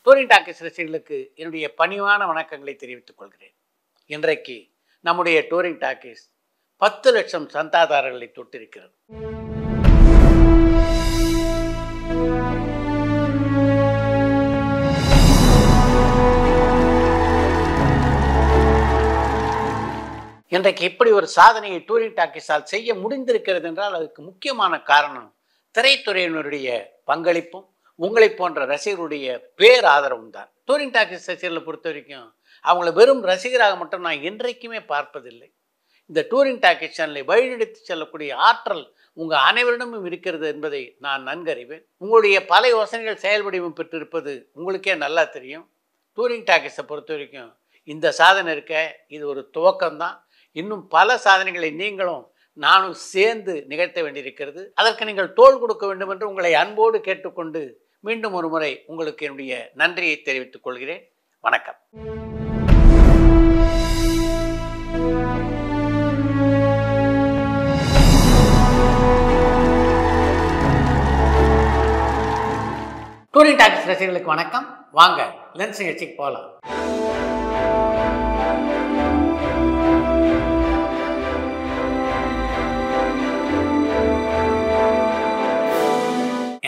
Touring talkies ரசிகர்களுக்கு என்னுடைய பணிவான வணக்கங்களை தெரிவித்துக் கொள்கிறேன். இன்றைக்கு நம்முடைய டூரிங் டாக்கீஸ் 10 லட்சம் சந்தாதாரர்களை தொட்டிருக்கிறது. இன்றைக்கு இப்படி ஒரு சாதனையை டூரிங் டாக்கீஸால் செய்ய முடிந்திருக்கிறது என்றால் அதுக்கு முக்கியமான காரணம் திரைத்துறையினருடைய பங்களிப்பும் உங்களை போன்ற ரசிகர்களுடைய பேர் ஆதரவும் தான். டூரிங் டாக்கீஸ் ரசிகர்களை பொறுத்த வரைக்கும் அவங்கள வெறும் ரசிகராக மட்டும் நான் என்றைக்குமே பார்ப்பதில்லை. இந்த டூரிங் டாக்கீஸ் சேனலை வழிநடத்தி செல்லக்கூடிய ஆற்றல் உங்கள் அனைவரிடமும் இருக்கிறது என்பதை நான் நன்கறிவேன். உங்களுடைய பல யோசனைகள் செயல்வடிவம் பெற்றிருப்பது உங்களுக்கே நல்லா தெரியும். டூரிங் டாக்கீஸை பொறுத்த வரைக்கும் இந்த சாதனை இருக்க இது ஒரு துவக்கம்தான். இன்னும் பல சாதனைகளை நீங்களும் நானும் சேர்ந்து நிகழ்த்த வேண்டியிருக்கிறது. அதற்கு நீங்கள் தோள் கொடுக்க வேண்டும் என்று உங்களை அன்போடு கேட்டுக்கொண்டு மீண்டும் ஒரு முறை உங்களுக்கு என்னுடைய நன்றியை தெரிவித்துக் கொள்கிறேன். வணக்கம். டூரிங் டாக்கீஸ் ரசிகர்களுக்கு வணக்கம். வாங்க லென்ஸ் நிகழ்ச்சிக்கு போகலாம்.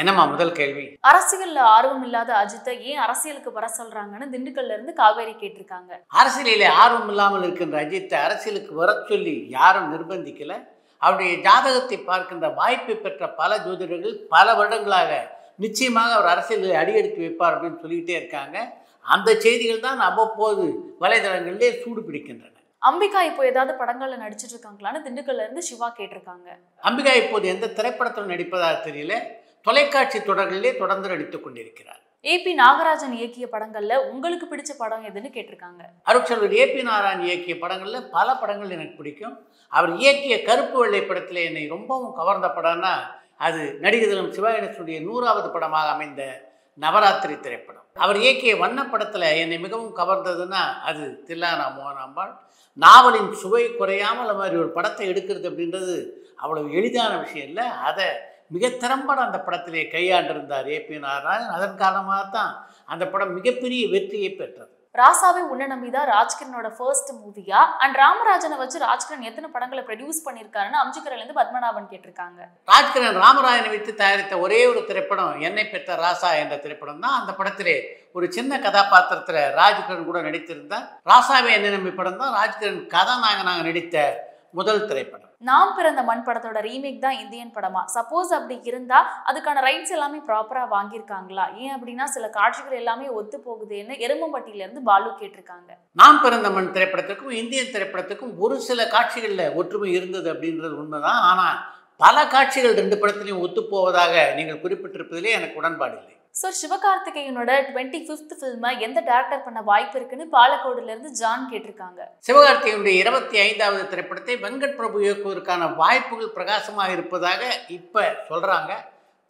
என்னம்மா முதல் கேள்வி? அரசியல்ல ஆர்வம் இல்லாத அஜித்தை ஏன் அரசியலுக்கு வர சொல்றாங்கன்னு திண்டுக்கல்ல இருந்து காவேரி கேட்டிருக்காங்க. அரசியலிலே ஆர்வம் இல்லாமல் இருக்கின்ற அஜித்தை அரசியலுக்கு வர சொல்லி யாரும் நிர்பந்திக்கல. அவருடைய ஜாதகத்தை பார்க்கின்ற வாய்ப்பை பெற்ற பல ஜோதிடர்கள் பல வருடங்களாக நிச்சயமாக அவர் அரசியலில் அடியெடுத்து வைப்பார் அப்படின்னு சொல்லிக்கிட்டே இருக்காங்க. அந்த செய்திகள் தான் அவ்வப்போது வலைதளங்களிலே சூடு பிடிக்கின்றன. அம்பிகா இப்போ ஏதாவது படங்கள்ல நடிச்சிட்டு இருக்காங்களான்னு திண்டுக்கல்ல இருந்து சிவா கேட்டிருக்காங்க. அம்பிகா இப்போது எந்த திரைப்படத்தில் நடிப்பதாக தெரியல. தொலைக்காட்சி தொடர்களிலே தொடர்ந்து நடித்துக் கொண்டிருக்கிறார். ஏபி நாகராஜன் இயக்கிய படங்கள்ல உங்களுக்கு பிடிச்ச படம் எதுன்னு கேட்டிருக்காங்க. அருட்செல்வர் ஏபி நாராயணன் இயக்கிய படங்கள்ல பல படங்கள் எனக்கு பிடிக்கும். அவர் இயக்கிய கருப்பு வெள்ளை படத்தில் என்னை ரொம்பவும் கவர்ந்த படம்னா அது நடிகர் தினம் சிவாகணேசனுடைய 100வது படமாக அமைந்த நவராத்திரி திரைப்படம். அவர் இயக்கிய வண்ண படத்தில் என்னை மிகவும் கவர்ந்ததுன்னா அது தில்லானா மோகனாம்பாள். நாவலின் சுவை குறையாமல் அந்த மாதிரி ஒரு படத்தை எடுக்கிறது அப்படின்றது அவ்வளவு எளிதான விஷயம் இல்லை. அதை மிக திறம்பட அந்த படத்திலே கையாண்டிருந்தார் ஏபி நாராயணன். அதன் காரணமாகத்தான் அந்த படம் மிகப்பெரிய வெற்றியை பெற்றது. ராசாவே உன்ன நம்பிதான் ராஜ்கிரனோட ஃபர்ஸ்ட் மூவியா அண்ட் ராமராஜனை வச்சு ராஜ்கிரண் எத்தனை படங்களை ப்ரொடியூஸ் பண்ணியிருக்காருன்னு அம்ஜிகரிலிருந்து பத்மநாபன் கேட்டிருக்காங்க. ராஜ்கிரண் ராமராஜனை வைத்து தயாரித்த ஒரே ஒரு திரைப்படம் என்னை பெற்ற ராசா என்ற திரைப்படம் தான். அந்த படத்திலே ஒரு சின்ன கதாபாத்திரத்தில் ராஜ்கிரண் கூட நடித்திருந்தார். ராசாவே என்ன நம்பி படம் தான் ராஜ்கிரண் கதாநாயகனாக நடித்த முதல் திரைப்படம். நாம் பிறந்த மண் படத்தோட ரீமேக் தான் இந்தியன் படமா? சப்போஸ் அப்படி இருந்தா அதுக்கான ரைட்ஸ் எல்லாமே ப்ராப்பரா வாங்கியிருக்காங்களா? ஏன் அப்படின்னா சில காட்சிகள் எல்லாமே ஒத்து போகுதுன்னு எருமம்பட்டியில இருந்து பாலு கேட்டிருக்காங்க. நாம் பிறந்த மண் திரைப்படத்துக்கும் இந்தியன் திரைப்படத்துக்கும் ஒரு சில காட்சிகள்ல ஒற்றுமை இருந்தது அப்படின்றது உண்மைதான். ஆனா பல காட்சிகள் ரெண்டு படத்திலையும் ஒத்து போவதாக நீங்கள் குறிப்பிட்டிருப்பதிலே எனக்கு உடன்பாடு இல்லை. சார், சிவகார்த்திகேயனோட 25th ஃபில்மை எந்த டைரக்டர் பண்ண வாய்ப்பு இருக்குன்னு பாலக்கோடுல இருந்து ஜான் கேட்டிருக்காங்க. சிவகார்த்திகேயனுடைய 25வது திரைப்படத்தை வெங்கட் பிரபு இயக்குவதற்கான வாய்ப்புகள் பிரகாசமாக இருப்பதாக இப்ப சொல்றாங்க.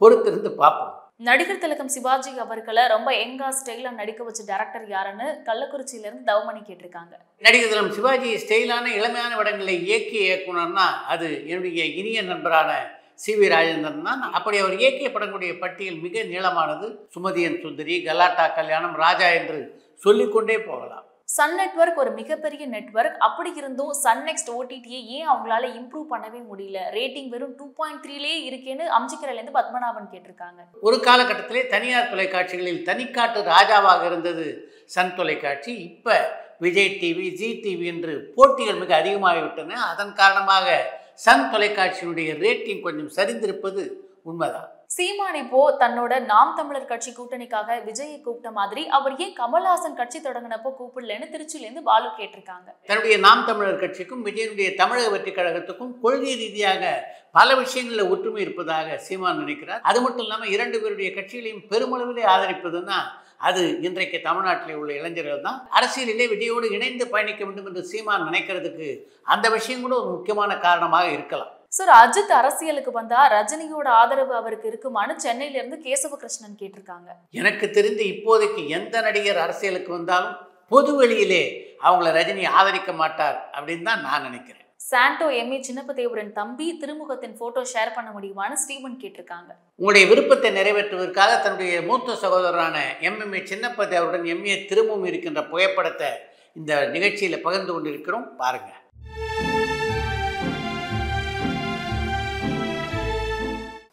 பொறுத்திருந்து பார்ப்போம். நடிகர் திலகம் சிவாஜி அவர்களை ரொம்ப யங்கா ஸ்டைலா நடிக்க வச்ச டைரக்டர் யாருன்னு கள்ளக்குறிச்சியில இருந்து தவமணி கேட்டிருக்காங்க. நடிகர் திலகம் சிவாஜி ஸ்டைலான இளமையான இடங்களை இயக்கிய இயக்குனர்னா அது என்னுடைய இனிய நண்பரான சி.வி. ராஜேந்திரன் தான். அப்படி அவர் இயக்கிய படங்களுடைய பட்டியல் மிக நீளமானது. சுமதியன் சுந்தரி, கலாட்டா கல்யாணம், ராஜா என்று சொல்லிக்கொண்டே போகலாம். சன் நெட்வொர்க் ஒரு மிகப்பெரிய நெட்வொர்க். அப்படி இருந்தும் சன் நெக்ஸ்ட் ஓடிடியை ஏன் அவங்களால இம்ப்ரூவ் பண்ணவே முடியல? ரேட்டிங் வெறும் 2.3லே இருக்கேன்னு அம்ஜிகரிலிருந்து பத்மநாபன் கேட்டிருக்காங்க. ஒரு காலகட்டத்திலே தனியார் தொலைக்காட்சிகளில் தனிக்காட்டு ராஜாவாக இருந்தது சன் தொலைக்காட்சி. இப்ப விஜய் டிவி, ஜி டிவி என்று போட்டிகள் மிக அதிகமாகிவிட்டன. அதன் காரணமாக சன் தொலைக்காட்சியினுடைய ரேட்டிங் கொஞ்சம் சரிந்திருப்பது உண்மைதான். சீமான் இப்போ தன்னோட நாம் தமிழர் கட்சி கூட்டணிக்காக விஜயை கூப்பிட்ட மாதிரி அவர் ஏன் கமல்ஹாசன் கட்சி தொடங்கினப்போ கூப்பிடலன்னு திருச்சியிலேருந்து பாலு கேட்டிருக்காங்க. தன்னுடைய நாம் தமிழர் கட்சிக்கும் விஜயனுடைய தமிழக வெற்றி கழகத்துக்கும் கொள்கை ரீதியாக பல விஷயங்களில் ஒற்றுமை இருப்பதாக சீமான் நினைக்கிறார். அது மட்டும் இல்லாமல் இரண்டு பேருடைய கட்சிகளையும் பெருமளவிலே ஆதரிப்பதுன்னா அது இன்றைக்கு தமிழ்நாட்டிலே உள்ள இளைஞர்கள் தான். அரசியலிலே விஜயோடு இணைந்து பயணிக்க வேண்டும் என்று சீமான் நினைக்கிறதுக்கு அந்த விஷயம் கூட ஒரு முக்கியமான காரணமாக இருக்கலாம். சார், அஜித் அரசியலுக்கு வந்தா ரஜினியோட ஆதரவு அவருக்கு இருக்குமான்னு சென்னையில இருந்து கேசவ கிருஷ்ணன் கேட்டிருக்காங்க. எனக்கு தெரிந்து இப்போதைக்கு எந்த நடிகர் அரசியலுக்கு வந்தாலும் பொது வெளியிலே அவங்கள ரஜினி ஆதரிக்க மாட்டார் அப்படின்னு தான் நான் நினைக்கிறேன். சாண்டோ எம்ஏ சின்னப்பதேவரின் தம்பி திருமுகத்தின் போட்டோ ஷேர் பண்ண முடியுமான்னு ஸ்டீவன் கேட்டிருக்காங்க. உங்களுடைய விருப்பத்தை நிறைவேற்றுவதற்காக தன்னுடைய மூத்த சகோதரரான எம்எம்ஏ சின்னப்பதேவருடன் எம்ஏ திரும்பவும் இருக்கின்ற புகைப்படத்தை இந்த நிகழ்ச்சியில் பகிர்ந்து கொண்டிருக்கிறோம், பாருங்க.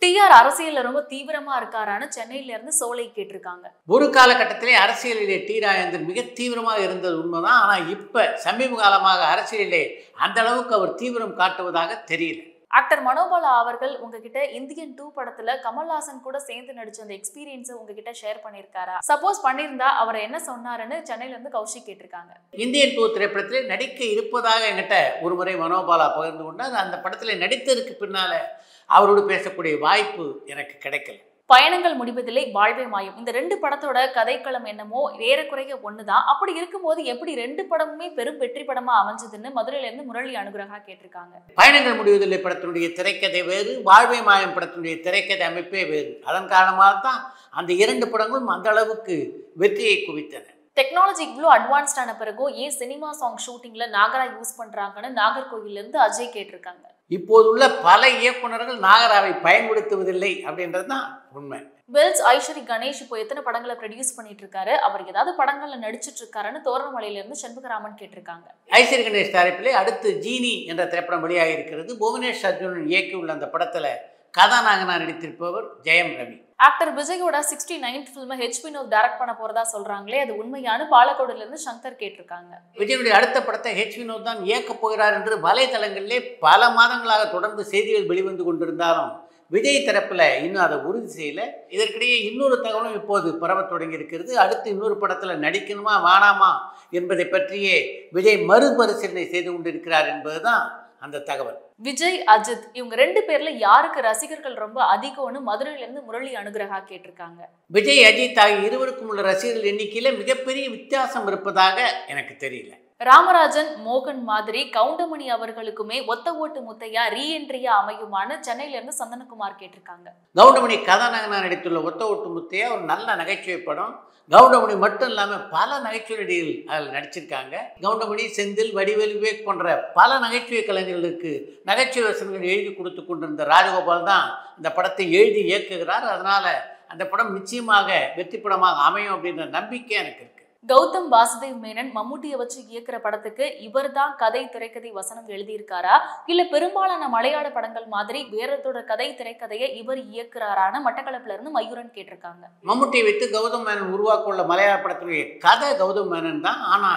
டிஆர் அரசியல்ல ரொம்ப தீவிரமா இருக்காரான்னு சென்னையில இருந்து சோலை கேட்டிருக்காங்க. ஒரு காலகட்டத்திலே அரசியலிலே டி ராஜேந்தர் மிக தீவிரமாக இருந்தது உண்மைதான். ஆனால் இப்ப சமீப காலமாக அரசியலிலே அந்த அளவுக்கு அவர் தீவிரம் காட்டுவதாக தெரியல. ஆக்டர் மனோபாலா அவர்கள் உங்ககிட்ட இந்தியன் 2 படத்துல கமல்ஹாசன் கூட சேர்ந்து நடிச்ச அந்த எக்ஸ்பீரியன்ஸை உங்ககிட்ட ஷேர் பண்ணியிருக்காரா? சப்போஸ் பண்ணியிருந்தா அவர் என்ன சொன்னாருன்னு சென்னையில இருந்து கௌஷிக் கேட்டிருக்காங்க. இந்தியன் 2 திரைப்படத்திலே நடிக்க இருப்பதாக என்கிட்ட ஒரு முறை மனோபாலா பகிர்ந்து கொண்டார். அந்த படத்திலே நடித்ததற்கு பின்னால அவரோடு பேசக்கூடிய வாய்ப்பு எனக்கு கிடைக்கல. பயணங்கள் முடிவதில்லை, வாழ்வே மாயம், இந்த 2 படத்தோட கதைக்களம் என்னமோ ஏறக்குறைய ஒண்ணுதான். அப்படி இருக்கும்போது எப்படி 2 படமுமே பெரும் வெற்றி படமா அமைஞ்சதுன்னு மதுரையில இருந்து முரளி அனுகிரகா கேட்டிருக்காங்க. பயணங்கள் முடிவதில்லை படத்தினுடைய திரைக்கதை வேறு, வாழ்வே மாயம் படத்தினுடைய திரைக்கதை அமைப்பே வேறு. அதன் காரணமாக தான் அந்த 2 படங்களும் அந்த அளவுக்கு வெற்றியை குவித்தன. டெக்னாலஜி இவ்வளோ அட்வான்ஸ்டான பிறகும் ஏன் சினிமா சாங் ஷூட்டிங்ல நாகரா யூஸ் பண்றாங்கன்னு நாகர்கோவில்ல இருந்து அஜய் கேட்டிருக்காங்க. இப்போதுள்ள பல இயக்குநர்கள் நாகராவை பயன்படுத்துவதில்லை அப்படின்றது தான் உண்மை. வெல்ஸ் ஐஸ்வரி கணேஷ் இப்போ எத்தனை படங்களை ப்ரொடியூஸ் பண்ணிட்டு இருக்காரு, அவர் ஏதாவது படங்கள்ல நடிச்சிட்டு இருக்காருன்னு தோரணமலையில இருந்து சண்முகராமன் கேட்டிருக்காங்க. ஐஸ்வரி கணேஷ் தரப்பிலே அடுத்து ஜீனி என்ற திரைப்படம் வெளியாக இருக்கிறது. புவனேஷ் அர்ஜுனன் இயக்கியுள்ள அந்த படத்துல கதாநாயகனா நடித்திருப்பவர் ஜெயம் ரவி. ஆக்டர் விஜயோட 69th ஃபில்மை ஹெச் வினோத் டைரக்ட் பண்ண போறதா சொல்றாங்களே, அது உண்மையான? பாலக்கோடுல இருந்து சங்கர் கேட்டிருக்காங்க. விஜயுடைய அடுத்த படத்தை ஹெச் வினோத் தான் இயக்கப் போகிறார் என்று வலைதளங்களிலே பல மாதங்களாக தொடர்ந்து செய்திகள் வெளிவந்து கொண்டிருந்தாலும் விஜய் தரப்புல இன்னும் அதை உறுதி செய்யல. இதற்கிடையே இன்னொரு தகவலும் இப்போது பரவத் தொடங்கி இருக்கிறது. அடுத்து இன்னொரு படத்துல நடிக்கணுமா வேணாமா என்பதை பற்றியே விஜய் மறுபரிசீலனை செய்து கொண்டிருக்கிறார் என்பதுதான் அந்த தகவல். விஜய் அஜித் இவங்க 2 பேர்ல யாருக்கு ரசிகர்கள் ரொம்ப அதிகம்னு மதுரையில இருந்து முரளி அனுகிரகா கேட்டிருக்காங்க. விஜய் அஜித் ஆகிய இருவருக்கும் உள்ள ரசிகர்கள் எண்ணிக்கையில மிகப்பெரிய வித்தியாசம் இருப்பதாக எனக்கு தெரியல. ராமராஜன் மோகன் மாதிரி கவுண்டமணி அவர்களுக்குமே ஒத்த ஓட்டு முத்தையா ரீஎன்ட்ரியா அமையுமான்னு சென்னையில இருந்து சந்தனகுமார் கேட்டிருக்காங்க. கவுண்டமணி கதாநாயகனா நடித்துள்ள ஒத்த ஓட்டு முத்தையா ஒரு நல்ல நகைச்சுவை படம். கவுண்டமணி மட்டும் இல்லாமல் பல நகைச்சுவை நடிகர்கள் அதில் நடிச்சிருக்காங்க. கவுண்டமணி, செந்தில், வடிவேல், விவேக் போன்ற பல நகைச்சுவை கலைஞர்களுக்கு நகைச்சுவை வசனங்கள் எழுதி கொடுத்து கொண்டிருந்த ராஜகோபால் தான் இந்த படத்தை எழுதி இயக்குகிறார். அதனால அந்த படம் நிச்சயமாக வெற்றி படமாக அமையும் அப்படின்ற நம்பிக்கை எனக்கு இருக்கு. கௌதம் வாசுதேவ் மேனன் மம்முட்டியை வச்சு இயக்குற படத்துக்கு இவர் தான் கதை திரைக்கதை வசனம் எழுதியிருக்காரா, இல்ல பெரும்பாலான மலையாள படங்கள் மாதிரி வேறத்தோட கதை திரைக்கதையை இவர் இயக்குறாரான்னு மட்டக்களப்புல இருந்து மயூரன் கேட்டிருக்காங்க. மம்முட்டியை வைத்து கௌதம் மேனன் உருவாக்க உள்ள மலையாள படத்தினுடைய கதை கௌதம் மேனன் தான். ஆனா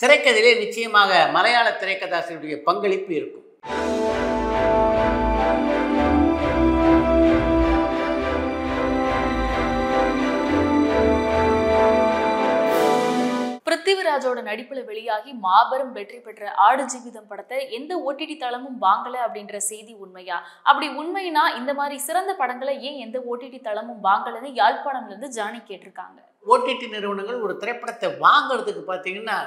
திரைக்கதையிலே நிச்சயமாக மலையாள திரைக்கதாசிரியருடைய பங்களிப்பு இருக்கும். பிருத்திவிராஜோட நடிப்புல வெளியாகி மாபெரும் வெற்றி பெற்ற ஆடு ஜீவிதம் படத்தை எந்த ஓடிடி தளமும் வாங்கல அப்படின்ற செய்தி உண்மையா? அப்படி உண்மைனா இந்த மாதிரி சிறந்த படங்களை ஏன் எந்த ஓடிடி தளமும் வாங்கலன்னு யாழ்ப்பாணம்ல இருந்து ஜானி கேட்டிருக்காங்க. ஓடிடி நிறுவனங்கள் ஒரு திரைப்படத்தை வாங்குறதுக்கு பார்த்தீங்கன்னா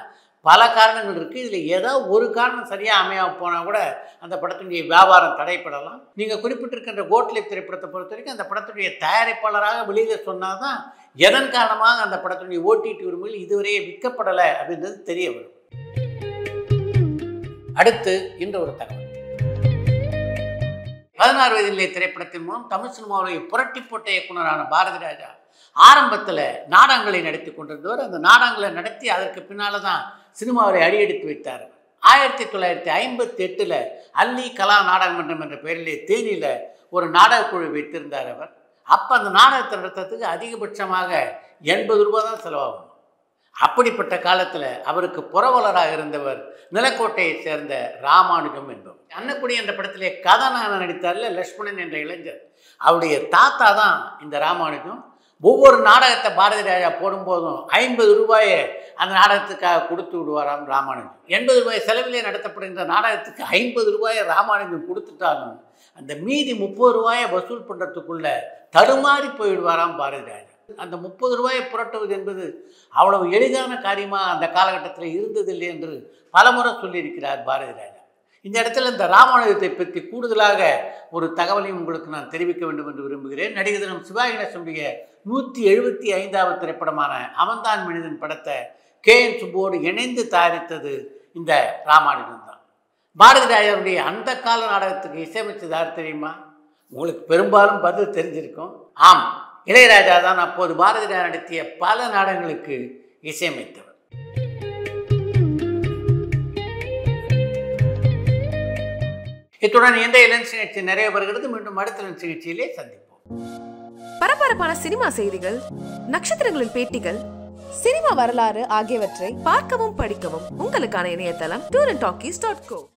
பல காரணங்கள் இருக்குது. இதில் ஏதோ ஒரு காரணம் சரியாக அமையாமல் போனால் கூட அந்த படத்தினுடைய வியாபாரம் தடைப்படலாம். நீங்கள் குறிப்பிட்டிருக்கின்ற கோட்லிப் திரைப்படத்தை பொறுத்த வரைக்கும் அந்த படத்துடைய தயாரிப்பாளராக வெளியில் சொன்னால் தான் எதன் காரணமாக அந்த படத்தினுடைய ஓடிடி உரிமைகள் இதுவரையே விற்கப்படலை அப்படின்றது தெரிய வரும். அடுத்து இன்று ஒரு தகவல். 16 வயதிலே திரைப்படத்தின் மூலம் தமிழ் சினிமாவை புரட்டி போட்ட இயக்குனரான பாரதி ராஜா ஆரம்பத்தில் நாடகங்களை நடத்தி கொண்டிருந்தவர். அந்த நாடகங்களை நடத்தி அதற்கு பின்னால் தான் சினிமாவை அடியெடுத்து வைத்தார். 1958 அல்லி கலா நாடகமன்றம் என்ற பெயரிலே தேனியில் ஒரு நாடகக்குழு வைத்திருந்தார் அவர். அப்போ அந்த நாடகத்தை நடத்துறதுக்கு அதிகபட்சமாக 80 ரூபாய் தான் செலவாகும். அப்படிப்பட்ட காலத்தில் அவருக்கு புரவலராக இருந்தவர் நிலக்கோட்டையை சேர்ந்த ராமானுஜம் என்பவர். அன்னக்குடி என்ற படத்திலே கதாநாயகன் நடித்தார்ல லட்சுமணன் என்ற இளைஞர், அவருடைய தாத்தா தான் இந்த ராமானுஜம். ஒவ்வொரு நாடகத்தை பாரதி ராஜா போடும்போதும் 50 ரூபாயை அந்த நாடகத்துக்காக கொடுத்து விடுவாராம் ராமானுஜம். 80 ரூபாய் செலவிலே நடத்தப்படுகின்ற நாடகத்துக்கு 50 ரூபாயை ராமானுஜம் கொடுத்துட்டாலும் அந்த மீதி 30 ரூபாயை வசூல் பண்ணுறதுக்குள்ள தடுமாறி போயிடுவாராம் பாரதி ராஜா. அந்த 30 ரூபாயை புரட்டுவது என்பது அவ்வளவு எளிதான காரியமாக அந்த காலகட்டத்தில் இருந்ததில்லை என்று பலமுறை சொல்லியிருக்கிறார் பாரதி ராஜா. இந்த இடத்துல இந்த ராமானுஜத்தை பற்றி கூடுதலாக ஒரு தகவலையும் உங்களுக்கு நான் தெரிவிக்க வேண்டும் என்று விரும்புகிறேன். நடிகர் தினம் சிவாஜி கணேசனுடைய 175வது திரைப்படமான அவன்தான் மனிதன் படத்தை KN சுப்புவோடு இணைந்து தயாரித்தது இந்த ராமானுஜன் தான். பாரதி ராஜாவுடைய அந்த கால நாடகத்துக்கு இசையமைச்சது யார் தெரியுமா? உங்களுக்கு பெரும்பாலும் பதில் தெரிஞ்சிருக்கும். ஆம், இளையராஜா தான் அப்போது பாரதி ராஜா நடத்திய பல நாடகங்களுக்கு இசையமைத்தவர். இத்துடன் இன்றைய லென்ஸ் நிகழ்ச்சி நிறைய வருகிறது. மீண்டும் அடுத்த லென்ஸ் நிகழ்ச்சியிலே சந்திப்போம். பரபரப்பான சினிமா செய்திகள், நட்சத்திரங்களின் பேட்டிகள், சினிமா வரலாறு ஆகியவற்றை பார்க்கவும் படிக்கவும் உங்களுக்கான இணையதளம் tourantalkies.co.